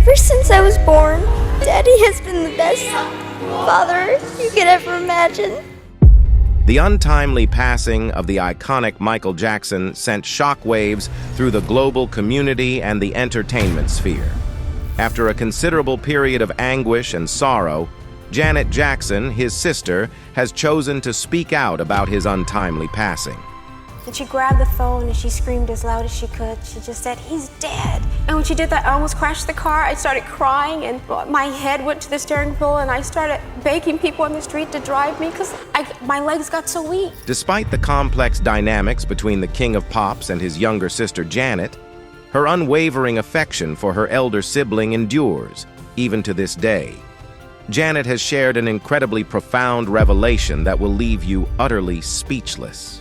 Ever since I was born, Daddy has been the best father you could ever imagine. The untimely passing of the iconic Michael Jackson sent shockwaves through the global community and the entertainment sphere. After a considerable period of anguish and sorrow, Janet Jackson, his sister, has chosen to speak out about his untimely passing. And she grabbed the phone and she screamed as loud as she could. She just said, "He's dead." And when she did that, I almost crashed the car. I started crying and my head went to the steering wheel and I started begging people on the street to drive me because my legs got so weak. Despite the complex dynamics between the king of pops and his younger sister Janet, her unwavering affection for her elder sibling endures, even to this day. Janet has shared an incredibly profound revelation that will leave you utterly speechless.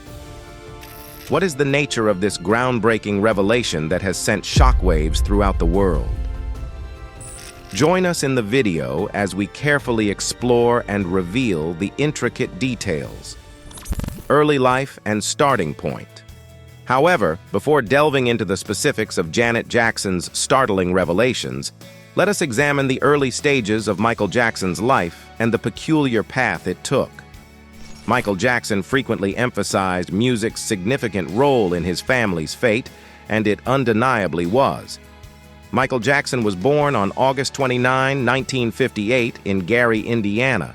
What is the nature of this groundbreaking revelation that has sent shockwaves throughout the world? Join us in the video as we carefully explore and reveal the intricate details. Early life and starting point. However, before delving into the specifics of Janet Jackson's startling revelations, let us examine the early stages of Michael Jackson's life and the peculiar path it took. Michael Jackson frequently emphasized music's significant role in his family's fate, and it undeniably was. Michael Jackson was born on August 29, 1958, in Gary, Indiana.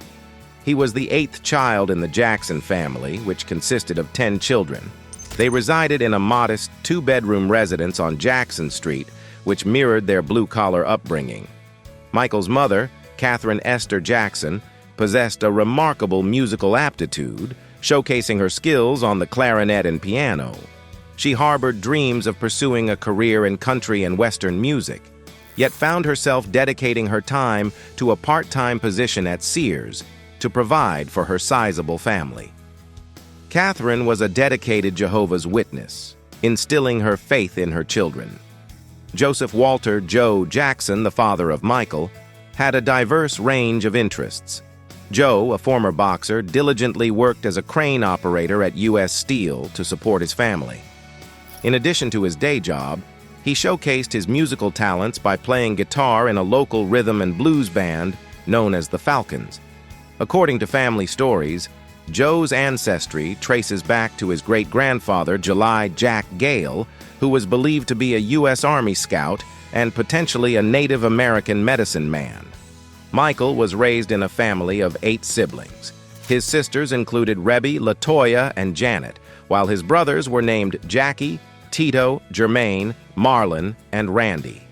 He was the 8th child in the Jackson family, which consisted of 10 children. They resided in a modest 2-bedroom residence on Jackson Street, which mirrored their blue-collar upbringing. Michael's mother, Catherine Esther Jackson, possessed a remarkable musical aptitude, showcasing her skills on the clarinet and piano. She harbored dreams of pursuing a career in country and Western music, yet found herself dedicating her time to a part-time position at Sears to provide for her sizable family. Catherine was a dedicated Jehovah's Witness, instilling her faith in her children. Joseph Walter "Joe" Jackson, the father of Michael, had a diverse range of interests. Joe, a former boxer, diligently worked as a crane operator at U.S. Steel to support his family. In addition to his day job, he showcased his musical talents by playing guitar in a local rhythm and blues band known as the Falcons. According to family stories, Joe's ancestry traces back to his great-grandfather, July Jack Gale, who was believed to be a U.S. Army scout and potentially a Native American medicine man. Michael was raised in a family of 8 siblings. His sisters included Rebby, LaToya, and Janet, while his brothers were named Jackie, Tito, Jermaine, Marlon, and Randy.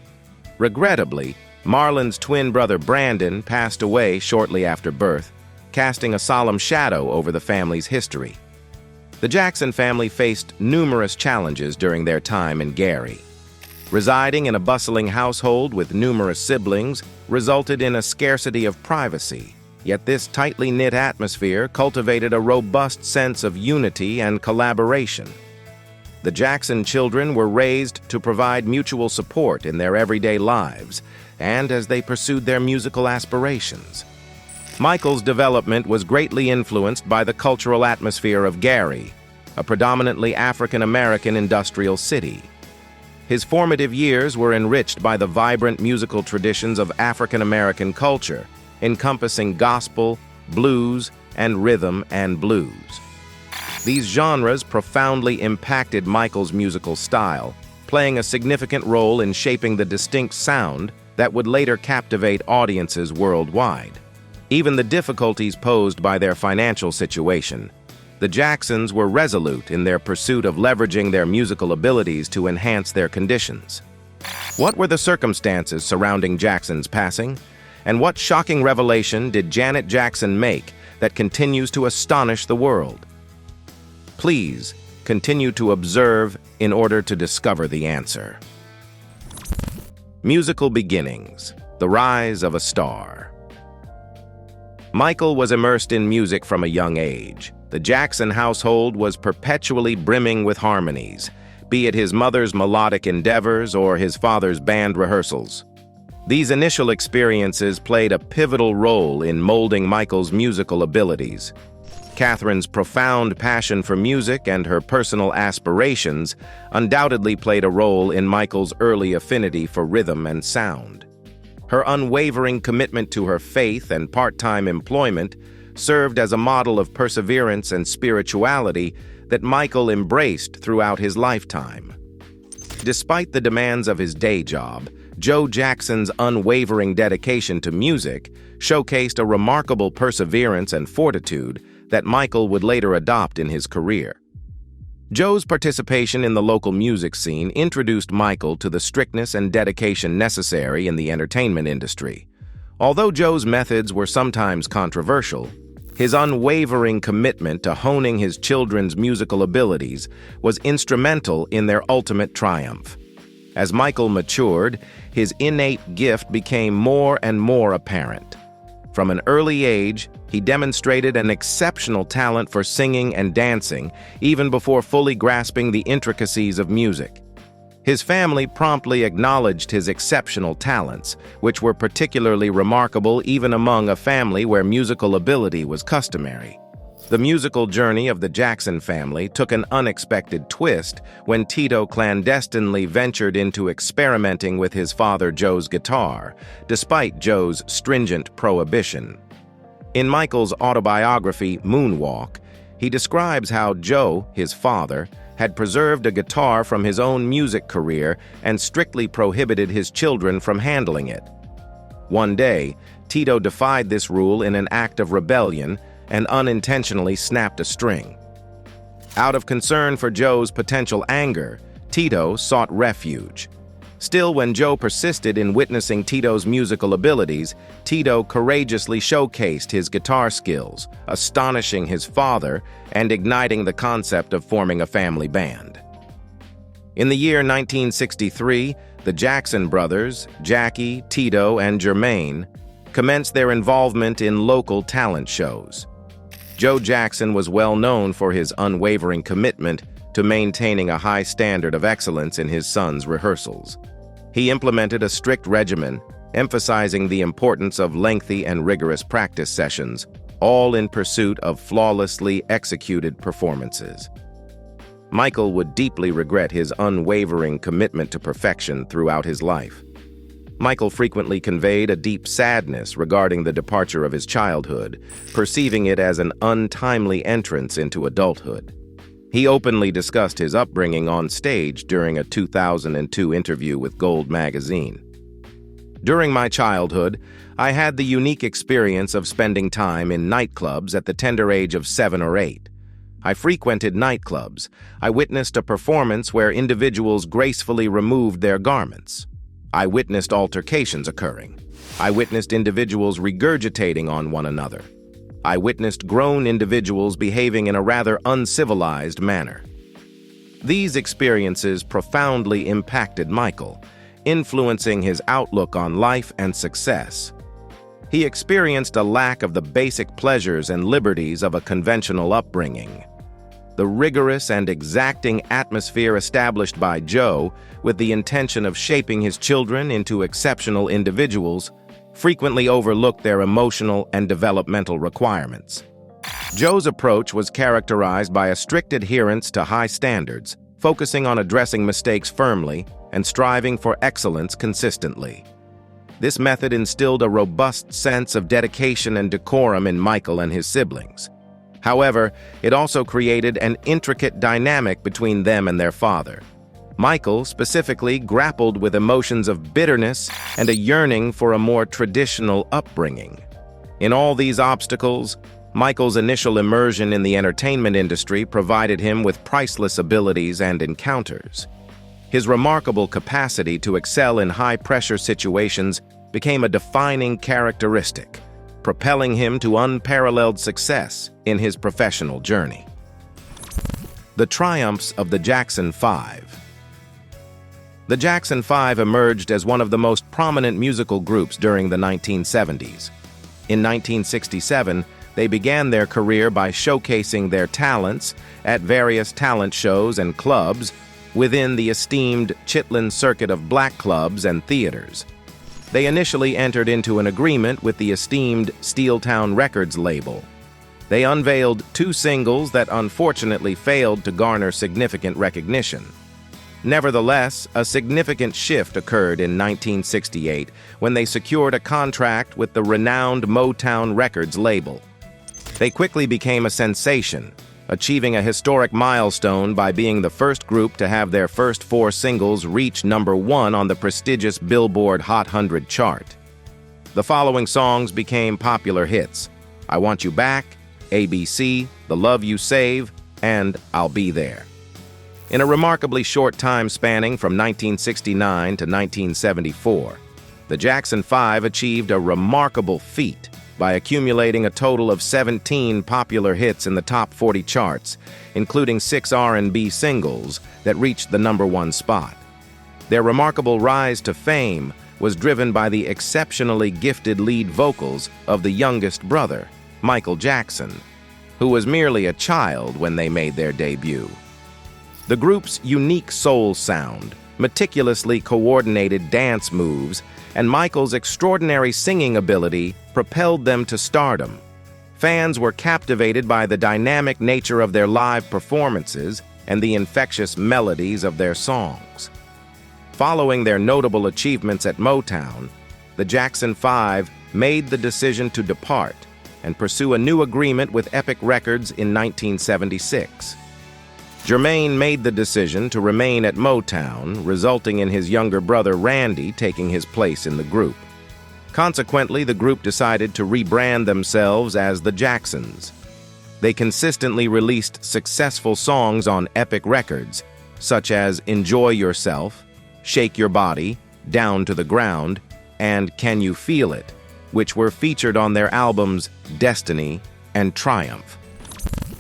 Regrettably, Marlon's twin brother Brandon passed away shortly after birth, casting a solemn shadow over the family's history. The Jackson family faced numerous challenges during their time in Gary. Residing in a bustling household with numerous siblings resulted in a scarcity of privacy, yet this tightly knit atmosphere cultivated a robust sense of unity and collaboration. The Jackson children were raised to provide mutual support in their everyday lives and as they pursued their musical aspirations. Michael's development was greatly influenced by the cultural atmosphere of Gary, a predominantly African-American industrial city. His formative years were enriched by the vibrant musical traditions of African-American culture, encompassing gospel, blues, and rhythm and blues. These genres profoundly impacted Michael's musical style, playing a significant role in shaping the distinct sound that would later captivate audiences worldwide. Even the difficulties posed by their financial situation, the Jacksons were resolute in their pursuit of leveraging their musical abilities to enhance their conditions. What were the circumstances surrounding Jackson's passing? And what shocking revelation did Janet Jackson make that continues to astonish the world? Please continue to observe in order to discover the answer. Musical beginnings, the rise of a star. Michael was immersed in music from a young age. The Jackson household was perpetually brimming with harmonies, be it his mother's melodic endeavors or his father's band rehearsals. These initial experiences played a pivotal role in molding Michael's musical abilities. Catherine's profound passion for music and her personal aspirations undoubtedly played a role in Michael's early affinity for rhythm and sound. Her unwavering commitment to her faith and part-time employment served as a model of perseverance and spirituality that Michael embraced throughout his lifetime. Despite the demands of his day job, Joe Jackson's unwavering dedication to music showcased a remarkable perseverance and fortitude that Michael would later adopt in his career. Joe's participation in the local music scene introduced Michael to the strictness and dedication necessary in the entertainment industry. Although Joe's methods were sometimes controversial, his unwavering commitment to honing his children's musical abilities was instrumental in their ultimate triumph. As Michael matured, his innate gift became more and more apparent. From an early age, he demonstrated an exceptional talent for singing and dancing, even before fully grasping the intricacies of music. His family promptly acknowledged his exceptional talents, which were particularly remarkable even among a family where musical ability was customary. The musical journey of the Jackson family took an unexpected twist when Tito clandestinely ventured into experimenting with his father Joe's guitar, despite Joe's stringent prohibition. In Michael's autobiography, Moonwalk, he describes how Joe, his father, had preserved a guitar from his own music career and strictly prohibited his children from handling it. One day, Tito defied this rule in an act of rebellion and unintentionally snapped a string. Out of concern for Joe's potential anger, Tito sought refuge. Still, when Joe persisted in witnessing Tito's musical abilities, Tito courageously showcased his guitar skills, astonishing his father and igniting the concept of forming a family band. In the year 1963, the Jackson brothers, Jackie, Tito, and Jermaine, commenced their involvement in local talent shows. Joe Jackson was well known for his unwavering commitment to maintaining a high standard of excellence in his son's rehearsals. He implemented a strict regimen, emphasizing the importance of lengthy and rigorous practice sessions, all in pursuit of flawlessly executed performances. Michael would deeply regret his unwavering commitment to perfection throughout his life. Michael frequently conveyed a deep sadness regarding the departure of his childhood, perceiving it as an untimely entrance into adulthood. He openly discussed his upbringing on stage during a 2002 interview with Gold magazine. During my childhood, I had the unique experience of spending time in nightclubs at the tender age of 7 or 8. I frequented nightclubs. I witnessed a performance where individuals gracefully removed their garments. I witnessed altercations occurring. I witnessed individuals regurgitating on one another. I witnessed grown individuals behaving in a rather uncivilized manner. These experiences profoundly impacted Michael, influencing his outlook on life and success. He experienced a lack of the basic pleasures and liberties of a conventional upbringing. The rigorous and exacting atmosphere established by Joe with the intention of shaping his children into exceptional individuals frequently overlooked their emotional and developmental requirements. Joe's approach was characterized by a strict adherence to high standards, focusing on addressing mistakes firmly and striving for excellence consistently. This method instilled a robust sense of dedication and decorum in Michael and his siblings. However, it also created an intricate dynamic between them and their father. Michael specifically grappled with emotions of bitterness and a yearning for a more traditional upbringing. In all these obstacles, Michael's initial immersion in the entertainment industry provided him with priceless abilities and encounters. His remarkable capacity to excel in high-pressure situations became a defining characteristic, propelling him to unparalleled success in his professional journey. The triumphs of the Jackson Five. The Jackson Five emerged as one of the most prominent musical groups during the 1970s. In 1967, they began their career by showcasing their talents at various talent shows and clubs within the esteemed Chitlin circuit of black clubs and theaters. They initially entered into an agreement with the esteemed Steeltown Records label. They unveiled 2 singles that unfortunately failed to garner significant recognition. Nevertheless, a significant shift occurred in 1968 when they secured a contract with the renowned Motown Records label. They quickly became a sensation, achieving a historic milestone by being the first group to have their first 4 singles reach #1 on the prestigious Billboard Hot 100 chart. The following songs became popular hits: I Want You Back, ABC, The Love You Save, and I'll Be There. In a remarkably short time spanning from 1969 to 1974, the Jackson 5 achieved a remarkable feat by accumulating a total of 17 popular hits in the top 40 charts, including 6 R&B singles that reached the #1 spot. Their remarkable rise to fame was driven by the exceptionally gifted lead vocals of the youngest brother, Michael Jackson, who was merely a child when they made their debut. The group's unique soul sound, meticulously coordinated dance moves, and Michael's extraordinary singing ability propelled them to stardom. Fans were captivated by the dynamic nature of their live performances and the infectious melodies of their songs. Following their notable achievements at Motown, the Jackson 5 made the decision to depart and pursue a new agreement with Epic Records in 1976. Jermaine made the decision to remain at Motown, resulting in his younger brother Randy taking his place in the group. Consequently, the group decided to rebrand themselves as the Jacksons. They consistently released successful songs on Epic Records, such as Enjoy Yourself, Shake Your Body, Down to the Ground, and Can You Feel It, which were featured on their albums Destiny and Triumph.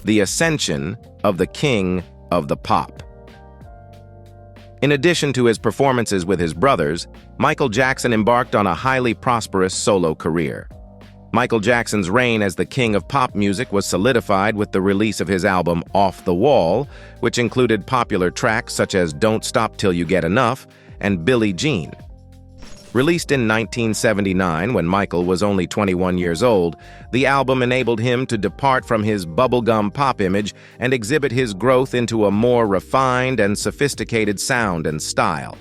The Ascension of the King of the Pop. In addition to his performances with his brothers, Michael Jackson embarked on a highly prosperous solo career. Michael Jackson's reign as the king of pop music was solidified with the release of his album Off the Wall, which included popular tracks such as Don't Stop Till You Get Enough and Billie Jean. Released in 1979 when Michael was only 21 years old, the album enabled him to depart from his bubblegum pop image and exhibit his growth into a more refined and sophisticated sound and style.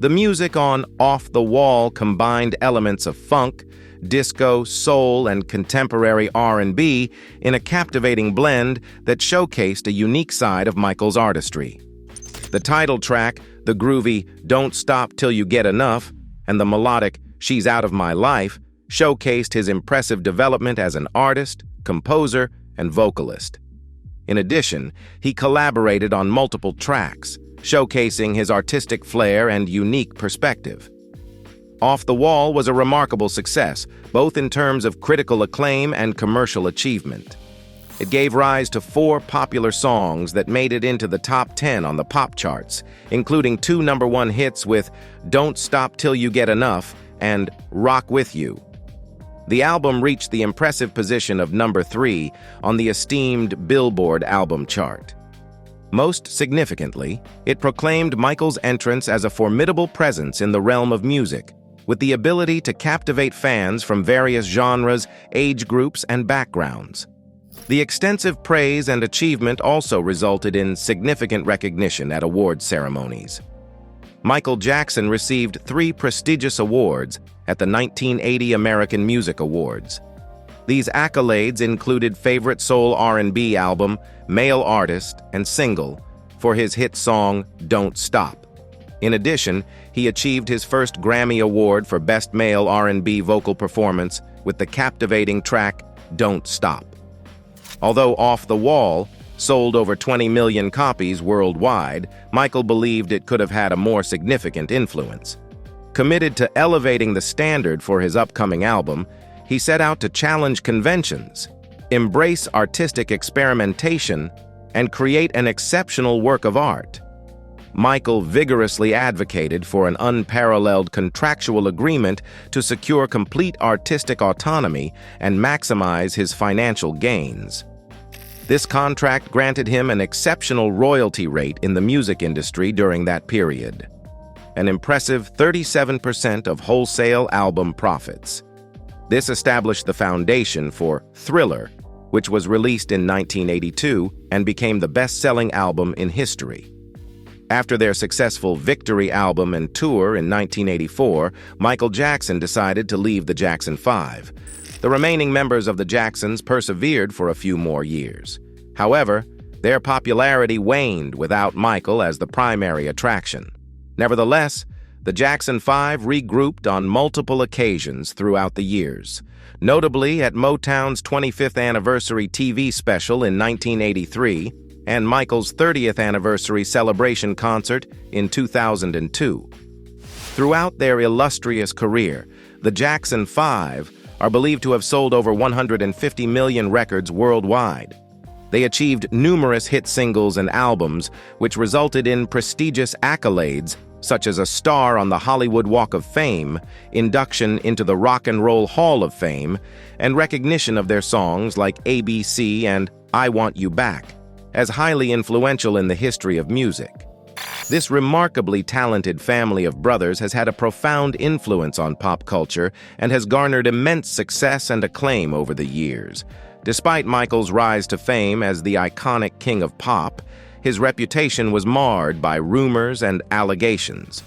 The music on Off the Wall combined elements of funk, disco, soul, and contemporary R&B in a captivating blend that showcased a unique side of Michael's artistry. The title track, the groovy Don't Stop Till You Get Enough, and the melodic She's Out of My Life showcased his impressive development as an artist, composer, and vocalist. In addition, he collaborated on multiple tracks, showcasing his artistic flair and unique perspective. Off the Wall was a remarkable success, both in terms of critical acclaim and commercial achievement. It gave rise to 4 popular songs that made it into the top 10 on the pop charts, including 2 #1 hits with Don't Stop Till You Get Enough and Rock With You. The album reached the impressive position of #3 on the esteemed Billboard album chart. Most significantly, it proclaimed Michael's entrance as a formidable presence in the realm of music, with the ability to captivate fans from various genres, age groups, and backgrounds. The extensive praise and achievement also resulted in significant recognition at award ceremonies. Michael Jackson received 3 prestigious awards at the 1980 American Music Awards. These accolades included Favorite Soul R&B Album, Male Artist, and Single for his hit song Don't Stop. In addition, he achieved his first Grammy Award for Best Male R&B Vocal Performance with the captivating track Don't Stop. Although Off the Wall sold over 20 million copies worldwide, Michael believed it could have had a more significant influence. Committed to elevating the standard for his upcoming album, he set out to challenge conventions, embrace artistic experimentation, and create an exceptional work of art. Michael vigorously advocated for an unparalleled contractual agreement to secure complete artistic autonomy and maximize his financial gains. This contract granted him an exceptional royalty rate in the music industry during that period, an impressive 37% of wholesale album profits. This established the foundation for Thriller, which was released in 1982 and became the best-selling album in history. After their successful Victory album and tour in 1984, Michael Jackson decided to leave the Jackson 5. The remaining members of the Jacksons persevered for a few more years. However, their popularity waned without Michael as the primary attraction. Nevertheless, the Jackson 5 regrouped on multiple occasions throughout the years, notably at Motown's 25th anniversary TV special in 1983 and Michael's 30th anniversary celebration concert in 2002. Throughout their illustrious career, the Jackson 5 are believed to have sold over 150 million records worldwide. They achieved numerous hit singles and albums, which resulted in prestigious accolades such as a star on the Hollywood Walk of Fame, induction into the Rock and Roll Hall of Fame, and recognition of their songs like ABC and I Want You Back as highly influential in the history of music. This remarkably talented family of brothers has had a profound influence on pop culture and has garnered immense success and acclaim over the years. Despite Michael's rise to fame as the iconic king of pop, his reputation was marred by rumors and allegations.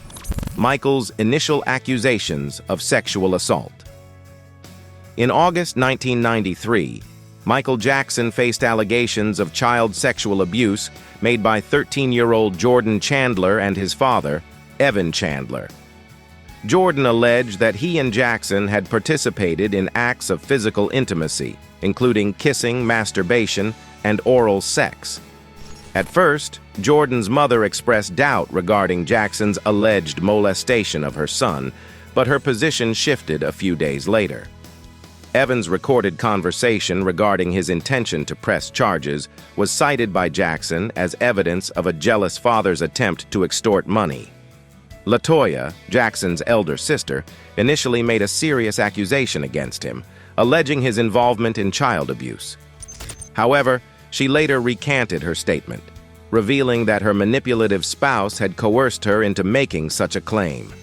Michael's initial accusations of sexual assault. In August 1993, Michael Jackson faced allegations of child sexual abuse made by 13-year-old Jordan Chandler and his father, Evan Chandler. Jordan alleged that he and Jackson had participated in acts of physical intimacy, including kissing, masturbation, and oral sex. At first, Jordan's mother expressed doubt regarding Jackson's alleged molestation of her son, but her position shifted a few days later. Evan's recorded conversation regarding his intention to press charges was cited by Jackson as evidence of a jealous father's attempt to extort money. LaToya, Jackson's elder sister, initially made a serious accusation against him, alleging his involvement in child abuse. However, she later recanted her statement, revealing that her manipulative spouse had coerced her into making such a claim.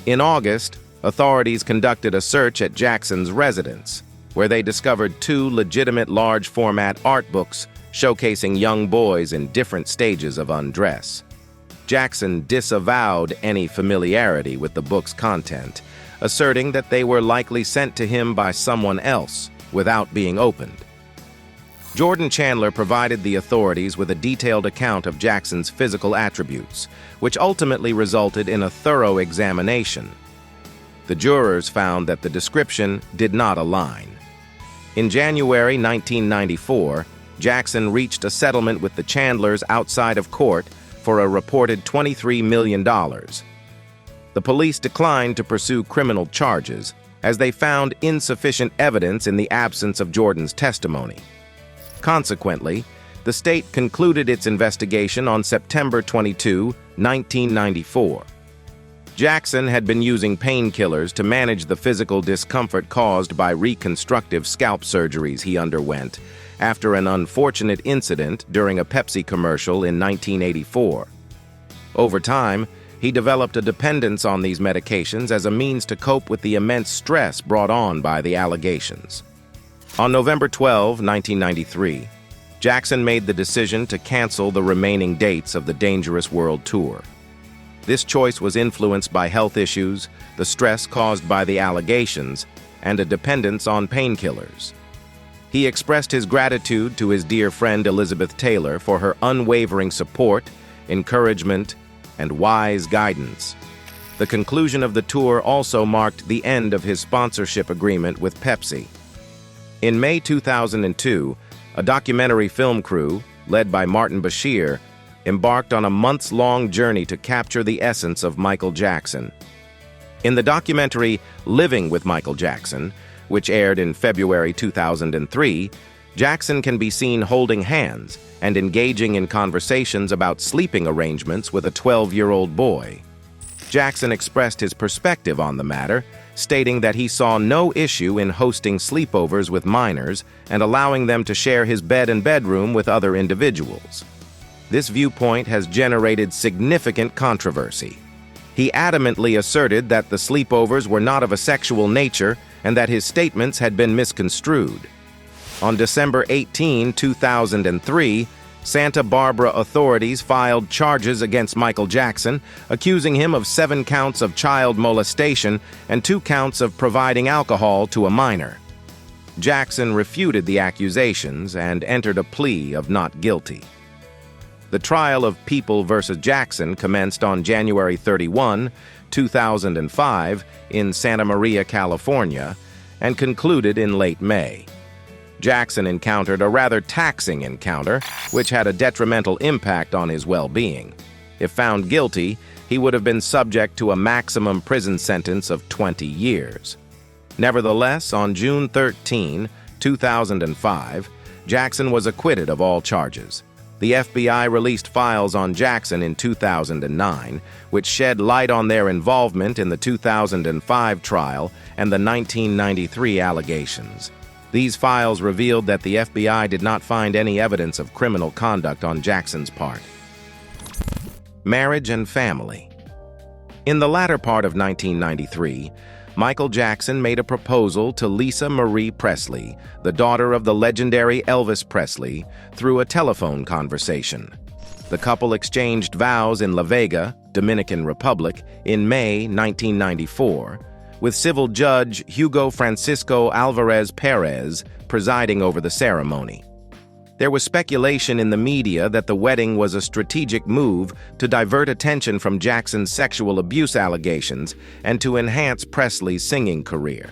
In August, authorities conducted a search at Jackson's residence, where they discovered 2 legitimate large-format art books showcasing young boys in different stages of undress. Jackson disavowed any familiarity with the book's content, asserting that they were likely sent to him by someone else without being opened. Jordan Chandler provided the authorities with a detailed account of Jackson's physical attributes, which ultimately resulted in a thorough examination. The jurors found that the description did not align. In January 1994, Jackson reached a settlement with the Chandlers outside of court for a reported $23 million. The police declined to pursue criminal charges, as they found insufficient evidence in the absence of Jordan's testimony. Consequently, the state concluded its investigation on September 22, 1994. Jackson had been using painkillers to manage the physical discomfort caused by reconstructive scalp surgeries he underwent after an unfortunate incident during a Pepsi commercial in 1984. Over time, he developed a dependence on these medications as a means to cope with the immense stress brought on by the allegations. On November 12, 1993, Jackson made the decision to cancel the remaining dates of the Dangerous World Tour. This choice was influenced by health issues, the stress caused by the allegations, and a dependence on painkillers. He expressed his gratitude to his dear friend Elizabeth Taylor for her unwavering support, encouragement, and wise guidance. The conclusion of the tour also marked the end of his sponsorship agreement with Pepsi. In May 2002, a documentary film crew, led by Martin Bashir, embarked on a months-long journey to capture the essence of Michael Jackson. In the documentary Living with Michael Jackson, which aired in February 2003, Jackson can be seen holding hands and engaging in conversations about sleeping arrangements with a 12-year-old boy. Jackson expressed his perspective on the matter, stating that he saw no issue in hosting sleepovers with minors and allowing them to share his bed and bedroom with other individuals. This viewpoint has generated significant controversy. He adamantly asserted that the sleepovers were not of a sexual nature and that his statements had been misconstrued. On December 18, 2003, Santa Barbara authorities filed charges against Michael Jackson, accusing him of 7 counts of child molestation and 2 counts of providing alcohol to a minor. Jackson refuted the accusations and entered a plea of not guilty. The trial of People v. Jackson commenced on January 31, 2005, in Santa Maria, California, and concluded in late May. Jackson encountered a rather taxing encounter, which had a detrimental impact on his well-being. If found guilty, he would have been subject to a maximum prison sentence of 20 years. Nevertheless, on June 13, 2005, Jackson was acquitted of all charges. The FBI released files on Jackson in 2009, which shed light on their involvement in the 2005 trial and the 1993 allegations. These files revealed that the FBI did not find any evidence of criminal conduct on Jackson's part. Marriage and family. In the latter part of 1993, Michael Jackson made a proposal to Lisa Marie Presley, the daughter of the legendary Elvis Presley, through a telephone conversation. The couple exchanged vows in La Vega, Dominican Republic, in May 1994, with civil judge Hugo Francisco Alvarez Perez presiding over the ceremony. There was speculation in the media that the wedding was a strategic move to divert attention from Jackson's sexual abuse allegations and to enhance Presley's singing career.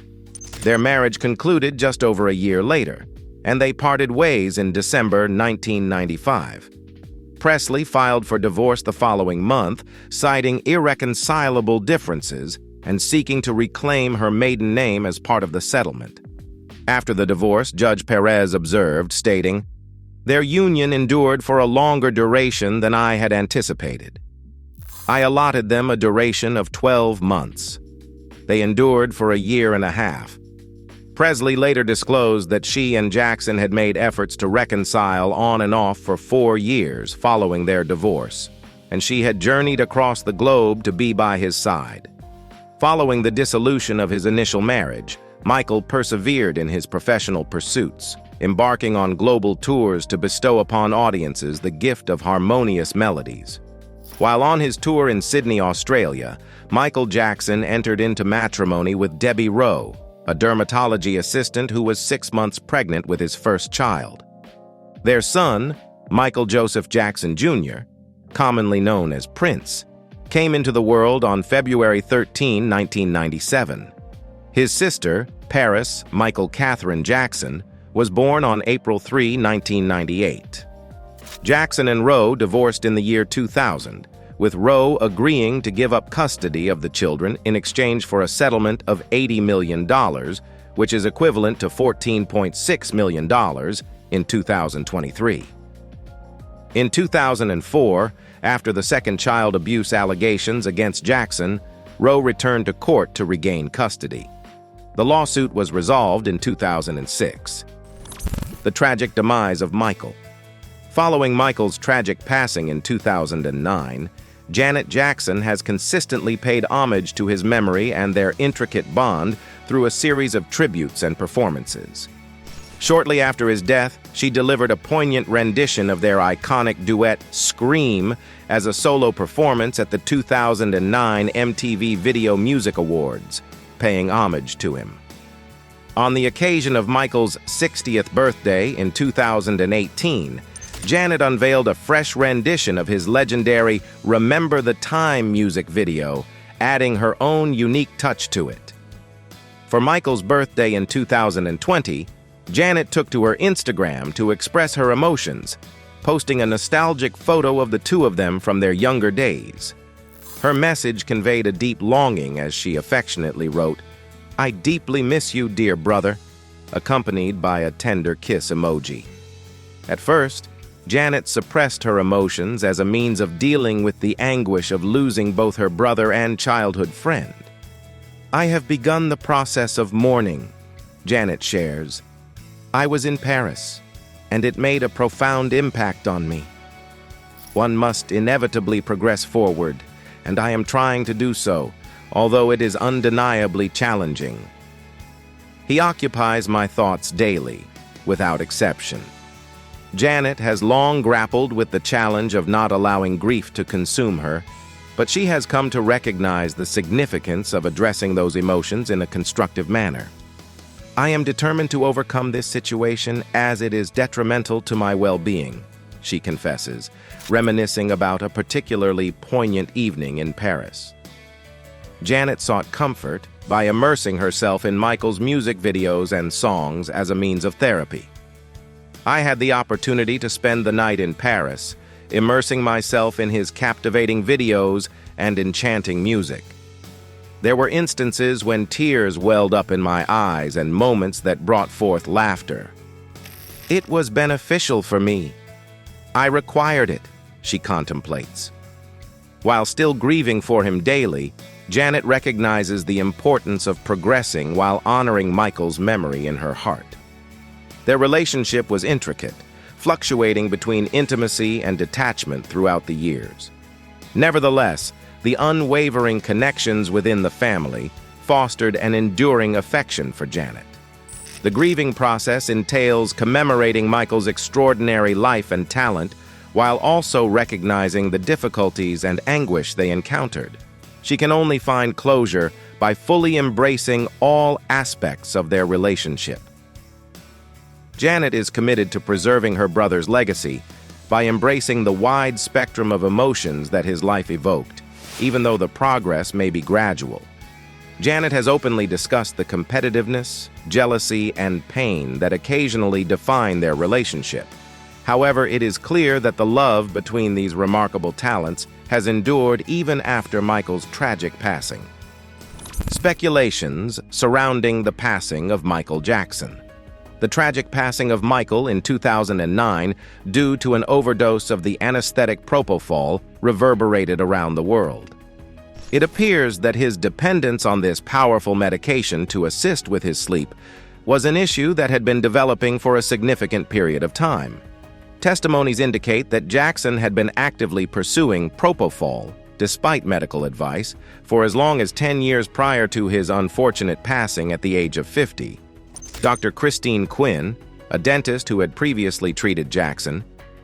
Their marriage concluded just over a year later, and they parted ways in December 1995. Presley filed for divorce the following month, citing irreconcilable differences and seeking to reclaim her maiden name as part of the settlement. After the divorce, Judge Perez observed, stating, "Their union endured for a longer duration than I had anticipated. I allotted them a duration of 12 months. They endured for a year and a half." Presley later disclosed that she and Jackson had made efforts to reconcile on and off for 4 years following their divorce, and she had journeyed across the globe to be by his side. Following the dissolution of his initial marriage, Michael persevered in his professional pursuits, embarking on global tours to bestow upon audiences the gift of harmonious melodies. While on his tour in Sydney, Australia, Michael Jackson entered into matrimony with Debbie Rowe, a dermatology assistant who was 6 months pregnant with his first child. Their son, Michael Joseph Jackson Jr., commonly known as Prince, came into the world on February 13, 1997. His sister, Paris Michael Catherine Jackson, was born on April 3, 1998. Jackson and Rowe divorced in the year 2000, with Rowe agreeing to give up custody of the children in exchange for a settlement of $80 million, which is equivalent to $14.6 million in 2023. In 2004, after the second child abuse allegations against Jackson, Rowe returned to court to regain custody. The lawsuit was resolved in 2006. The tragic demise of Michael. Following Michael's tragic passing in 2009, Janet Jackson has consistently paid homage to his memory and their intricate bond through a series of tributes and performances. Shortly after his death, she delivered a poignant rendition of their iconic duet, Scream, as a solo performance at the 2009 MTV Video Music Awards, paying homage to him. On the occasion of Michael's 60th birthday in 2018, Janet unveiled a fresh rendition of his legendary Remember the Time music video, adding her own unique touch to it. For Michael's birthday in 2020, Janet took to her Instagram to express her emotions, posting a nostalgic photo of the two of them from their younger days. Her message conveyed a deep longing as she affectionately wrote, "I deeply miss you, dear brother," accompanied by a tender kiss emoji. At first, Janet suppressed her emotions as a means of dealing with the anguish of losing both her brother and childhood friend. "I have begun the process of mourning," Janet shares. "I was in Paris, and it made a profound impact on me. One must inevitably progress forward, and I am trying to do so, although it is undeniably challenging. He occupies my thoughts daily, without exception." Janet has long grappled with the challenge of not allowing grief to consume her, but she has come to recognize the significance of addressing those emotions in a constructive manner. "I am determined to overcome this situation as it is detrimental to my well-being," she confesses, reminiscing about a particularly poignant evening in Paris. Janet sought comfort by immersing herself in Michael's music videos and songs as a means of therapy. "I had the opportunity to spend the night in Paris, immersing myself in his captivating videos and enchanting music. There were instances when tears welled up in my eyes and moments that brought forth laughter. It was beneficial for me. I required it," she contemplates. While still grieving for him daily, Janet recognizes the importance of progressing while honoring Michael's memory in her heart. Their relationship was intricate, fluctuating between intimacy and detachment throughout the years. Nevertheless, the unwavering connections within the family fostered an enduring affection for Janet. The grieving process entails commemorating Michael's extraordinary life and talent while also recognizing the difficulties and anguish they encountered. She can only find closure by fully embracing all aspects of their relationship. Janet is committed to preserving her brother's legacy by embracing the wide spectrum of emotions that his life evoked, even though the progress may be gradual. Janet has openly discussed the competitiveness, jealousy, and pain that occasionally define their relationship. However, it is clear that the love between these remarkable talents has endured even after Michael's tragic passing. Speculations surrounding the passing of Michael Jackson. The tragic passing of Michael in 2009 due to an overdose of the anesthetic propofol reverberated around the world. It appears that his dependence on this powerful medication to assist with his sleep was an issue that had been developing for a significant period of time. Testimonies indicate that Jackson had been actively pursuing propofol, despite medical advice, for as long as 10 years prior to his unfortunate passing at the age of 50. Dr. Christine Quinn, a dentist who had previously treated Jackson,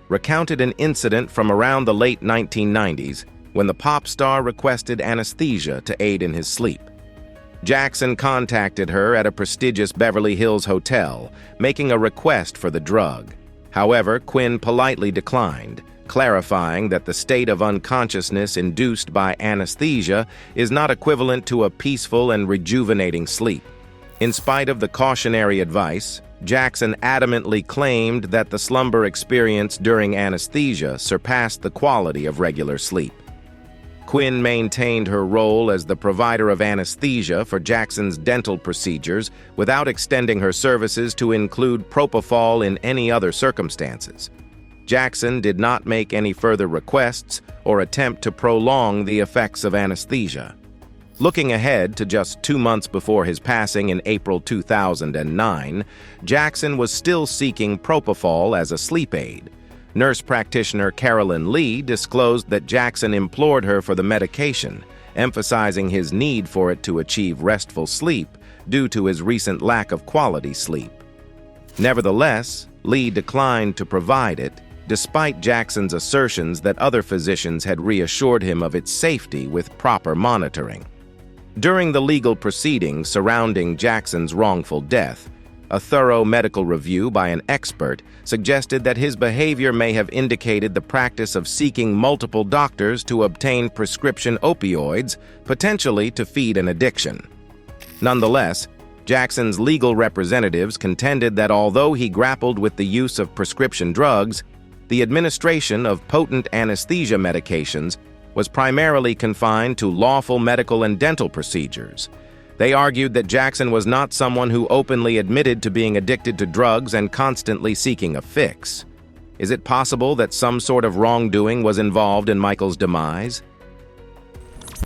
recounted an incident from around the late 1990s when the pop star requested anesthesia to aid in his sleep. Jackson contacted her at a prestigious Beverly Hills hotel, making a request for the drug. However, Quinn politely declined, clarifying that the state of unconsciousness induced by anesthesia is not equivalent to a peaceful and rejuvenating sleep. In spite of the cautionary advice, Jackson adamantly claimed that the slumber experience during anesthesia surpassed the quality of regular sleep. Quinn maintained her role as the provider of anesthesia for Jackson's dental procedures without extending her services to include propofol in any other circumstances. Jackson did not make any further requests or attempt to prolong the effects of anesthesia. Looking ahead to just 2 months before his passing in April 2009, Jackson was still seeking propofol as a sleep aid. Nurse practitioner Carolyn Lee disclosed that Jackson implored her for the medication, emphasizing his need for it to achieve restful sleep due to his recent lack of quality sleep. Nevertheless, Lee declined to provide it, despite Jackson's assertions that other physicians had reassured him of its safety with proper monitoring. During the legal proceedings surrounding Jackson's wrongful death, a thorough medical review by an expert suggested that his behavior may have indicated the practice of seeking multiple doctors to obtain prescription opioids, potentially to feed an addiction. Nonetheless, Jackson's legal representatives contended that although he grappled with the use of prescription drugs, the administration of potent anesthesia medications was primarily confined to lawful medical and dental procedures. They argued that Jackson was not someone who openly admitted to being addicted to drugs and constantly seeking a fix. Is it possible that some sort of wrongdoing was involved in Michael's demise?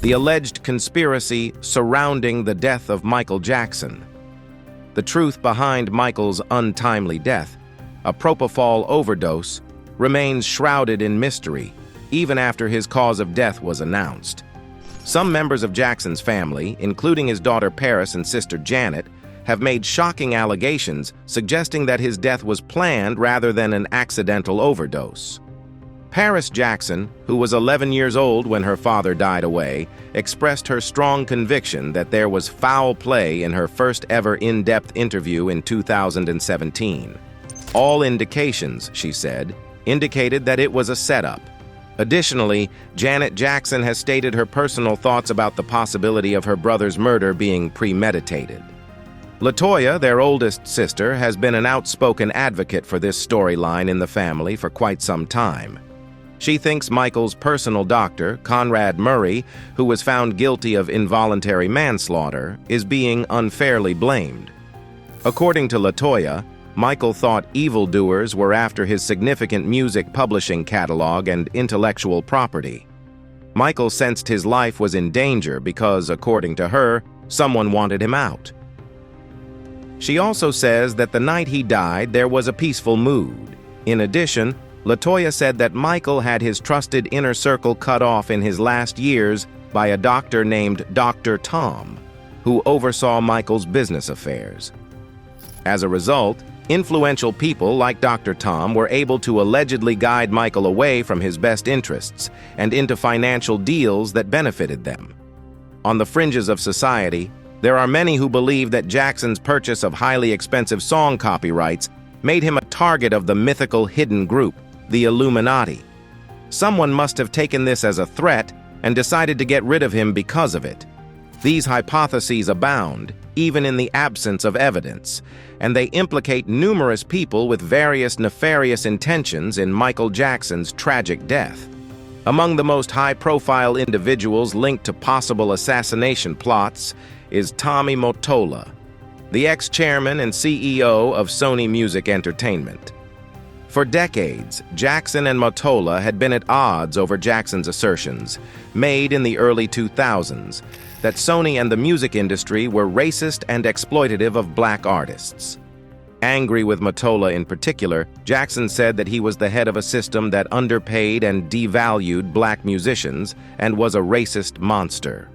The alleged conspiracy surrounding the death of Michael Jackson. The truth behind Michael's untimely death, a propofol overdose, remains shrouded in mystery, even after his cause of death was announced. Some members of Jackson's family, including his daughter Paris and sister Janet, have made shocking allegations suggesting that his death was planned rather than an accidental overdose. Paris Jackson, who was 11 years old when her father died away, expressed her strong conviction that there was foul play in her first ever in-depth interview in 2017. All indications, she said, indicated that it was a setup. Additionally, Janet Jackson has stated her personal thoughts about the possibility of her brother's murder being premeditated. LaToya, their oldest sister, has been an outspoken advocate for this storyline in the family for quite some time. She thinks Michael's personal doctor, Conrad Murray, who was found guilty of involuntary manslaughter, is being unfairly blamed. According to LaToya, Michael thought evildoers were after his significant music publishing catalog and intellectual property. Michael sensed his life was in danger because, according to her, someone wanted him out. She also says that the night he died, there was a peaceful mood. In addition, LaToya said that Michael had his trusted inner circle cut off in his last years by a doctor named Dr. Tom, who oversaw Michael's business affairs. As a result, influential people like Dr. Tom were able to allegedly guide Michael away from his best interests and into financial deals that benefited them. On the fringes of society, there are many who believe that Jackson's purchase of highly expensive song copyrights made him a target of the mythical hidden group, the Illuminati. Someone must have taken this as a threat and decided to get rid of him because of it. These hypotheses abound, even in the absence of evidence, and they implicate numerous people with various nefarious intentions in Michael Jackson's tragic death. Among the most high-profile individuals linked to possible assassination plots is Tommy Mottola, the ex-chairman and CEO of Sony Music Entertainment. For decades, Jackson and Mottola had been at odds over Jackson's assertions, made in the early 2000s, that Sony and the music industry were racist and exploitative of black artists. Angry with Mottola in particular, Jackson said that he was the head of a system that underpaid and devalued black musicians and was a racist monster.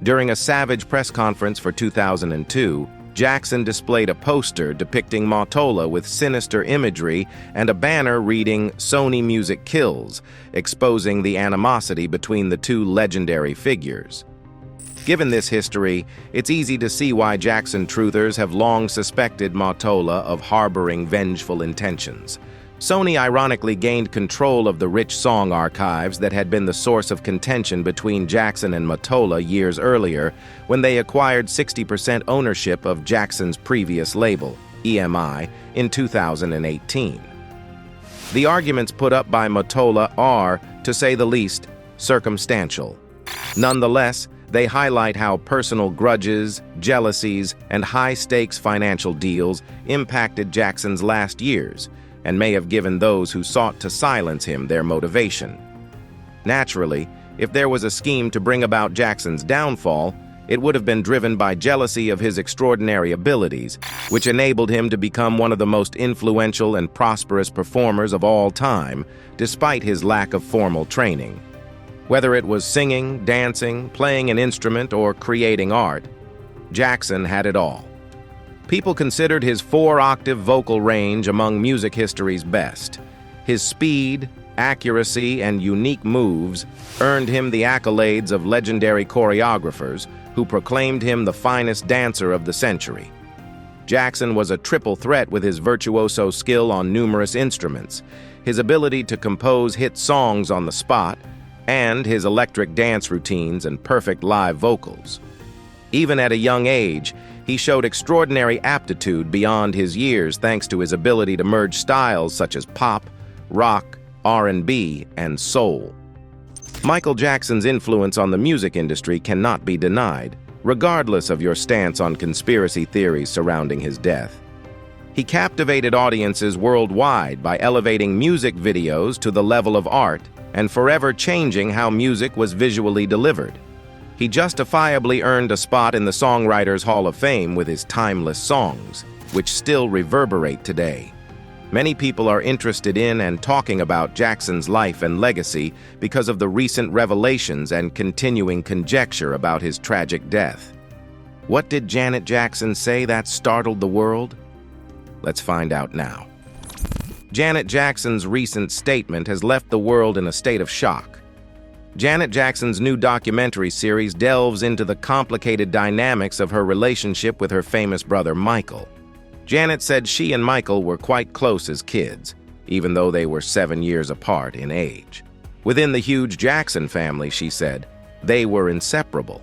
During a savage press conference for 2002, Jackson displayed a poster depicting Mottola with sinister imagery and a banner reading "Sony Music Kills," exposing the animosity between the two legendary figures. Given this history, it's easy to see why Jackson truthers have long suspected Mottola of harboring vengeful intentions. Sony ironically gained control of the rich song archives that had been the source of contention between Jackson and Mottola years earlier when they acquired 60% ownership of Jackson's previous label, EMI, in 2018. The arguments put up by Mottola are, to say the least, circumstantial. Nonetheless, they highlight how personal grudges, jealousies, and high-stakes financial deals impacted Jackson's last years, and may have given those who sought to silence him their motivation. Naturally, if there was a scheme to bring about Jackson's downfall, it would have been driven by jealousy of his extraordinary abilities, which enabled him to become one of the most influential and prosperous performers of all time, despite his lack of formal training. Whether it was singing, dancing, playing an instrument, or creating art, Jackson had it all. People considered his 4-octave vocal range among music history's best. His speed, accuracy, and unique moves earned him the accolades of legendary choreographers who proclaimed him the finest dancer of the century. Jackson was a triple threat with his virtuoso skill on numerous instruments, his ability to compose hit songs on the spot, and his electric dance routines and perfect live vocals. Even at a young age, he showed extraordinary aptitude beyond his years thanks to his ability to merge styles such as pop, rock, R&B, and soul. Michael Jackson's influence on the music industry cannot be denied, regardless of your stance on conspiracy theories surrounding his death. He captivated audiences worldwide by elevating music videos to the level of art and forever changing how music was visually delivered. He justifiably earned a spot in the Songwriters Hall of Fame with his timeless songs, which still reverberate today. Many people are interested in and talking about Jackson's life and legacy because of the recent revelations and continuing conjecture about his tragic death. What did Janet Jackson say that startled the world? Let's find out now. Janet Jackson's recent statement has left the world in a state of shock. Janet Jackson's new documentary series delves into the complicated dynamics of her relationship with her famous brother Michael. Janet said she and Michael were quite close as kids, even though they were 7 years apart in age. Within the huge Jackson family, she said, they were inseparable.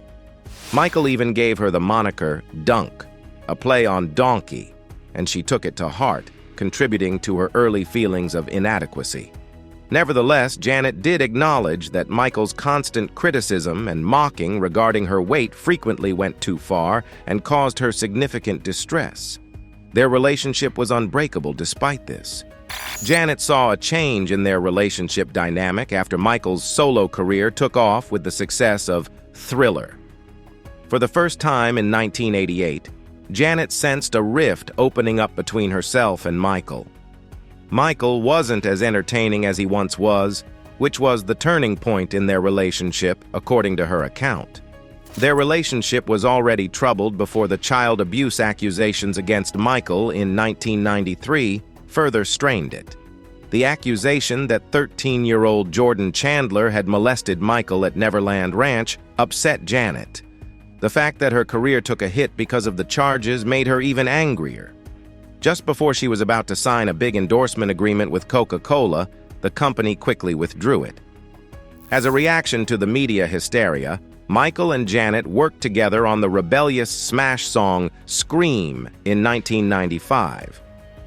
Michael even gave her the moniker Dunk, a play on donkey, and she took it to heart, contributing to her early feelings of inadequacy. Nevertheless, Janet did acknowledge that Michael's constant criticism and mocking regarding her weight frequently went too far and caused her significant distress. Their relationship was unbreakable despite this. Janet saw a change in their relationship dynamic after Michael's solo career took off with the success of Thriller. For the first time in 1988, Janet sensed a rift opening up between herself and Michael. Michael wasn't as entertaining as he once was, which was the turning point in their relationship, according to her account. Their relationship was already troubled before the child abuse accusations against Michael in 1993 further strained it. The accusation that 13-year-old Jordan Chandler had molested Michael at Neverland Ranch upset Janet. The fact that her career took a hit because of the charges made her even angrier. Just before she was about to sign a big endorsement agreement with Coca-Cola, the company quickly withdrew it. As a reaction to the media hysteria, Michael and Janet worked together on the rebellious smash song Scream in 1995.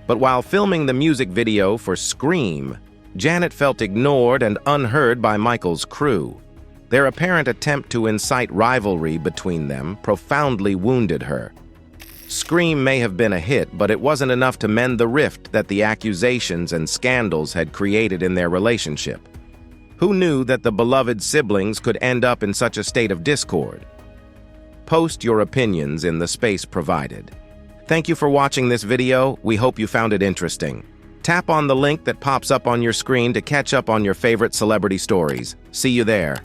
But while filming the music video for Scream, Janet felt ignored and unheard by Michael's crew. Their apparent attempt to incite rivalry between them profoundly wounded her. Scream may have been a hit, but it wasn't enough to mend the rift that the accusations and scandals had created in their relationship. Who knew that the beloved siblings could end up in such a state of discord? Post your opinions in the space provided. Thank you for watching this video. We hope you found it interesting. Tap on the link that pops up on your screen to catch up on your favorite celebrity stories. See you there.